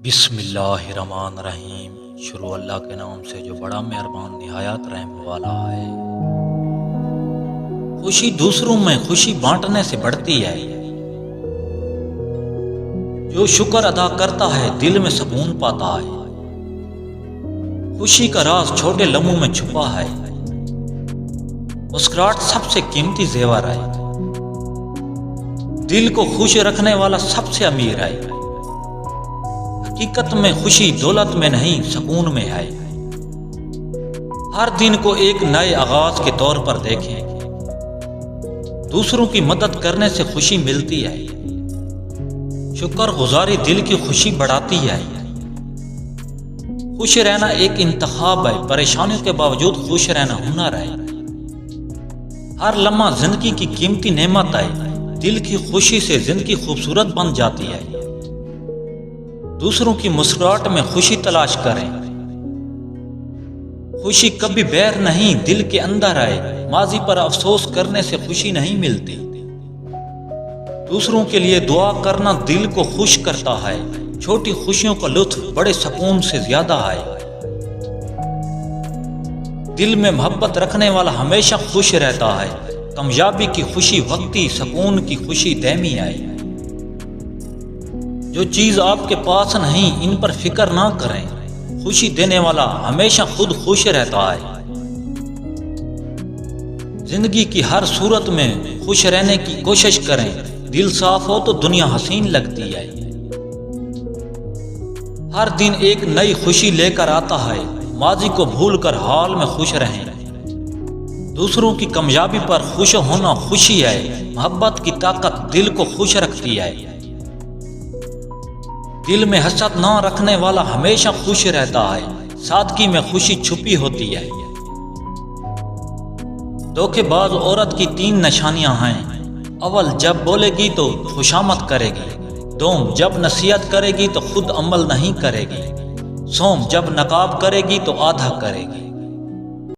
بسم اللہ الرحمن الرحیم۔ شروع اللہ کے نام سے جو بڑا مہربان نہایت رحم والا ہے۔ خوشی دوسروں میں خوشی بانٹنے سے بڑھتی ہے۔ جو شکر ادا کرتا ہے دل میں سکون پاتا ہے۔ خوشی کا راز چھوٹے لمحوں میں چھپا ہے۔ مسکراہٹ سب سے قیمتی زیور ہے۔ دل کو خوش رکھنے والا سب سے امیر ہے۔ حقیقت میں خوشی دولت میں نہیں سکون میں ہے۔ ہر دن کو ایک نئے آغاز کے طور پر دیکھیں۔ دوسروں کی مدد کرنے سے خوشی ملتی ہے۔ شکر گزاری دل کی خوشی بڑھاتی ہے۔ خوش رہنا ایک انتخاب ہے، پریشانیوں کے باوجود خوش رہنا ہنر ہے۔ ہر لمحہ زندگی کی قیمتی نعمت ہے۔ دل کی خوشی سے زندگی خوبصورت بن جاتی ہے۔ دوسروں کی مسکراہٹ میں خوشی تلاش کریں۔ خوشی کبھی بیر نہیں، دل کے اندر ہے۔ ماضی پر افسوس کرنے سے خوشی نہیں ملتی۔ دوسروں کے لیے دعا کرنا دل کو خوش کرتا ہے۔ چھوٹی خوشیوں کا لطف بڑے سکون سے زیادہ ہے۔ دل میں محبت رکھنے والا ہمیشہ خوش رہتا ہے۔ کامیابی کی خوشی وقتی، سکون کی خوشی دائمی ہے۔ جو چیز آپ کے پاس نہیں ان پر فکر نہ کریں۔ خوشی دینے والا ہمیشہ خود خوش رہتا ہے۔ زندگی کی ہر صورت میں خوش رہنے کی کوشش کریں۔ دل صاف ہو تو دنیا حسین لگتی ہے۔ ہر دن ایک نئی خوشی لے کر آتا ہے۔ ماضی کو بھول کر حال میں خوش رہیں۔ دوسروں کی کامیابی پر خوش ہونا خوشی ہے۔ محبت کی طاقت دل کو خوش رکھتی ہے۔ دل میں حسد نہ رکھنے والا ہمیشہ خوش رہتا ہے۔ سادگی میں خوشی چھپی ہوتی ہے۔ دھوکے باز عورت کی 3 نشانیاں ہیں۔ اول، جب بولے گی تو خوشامد کرے گی۔ دوم، جب نصیحت کرے گی تو خود عمل نہیں کرے گی۔ سوم، جب نقاب کرے گی تو آدھا کرے گی۔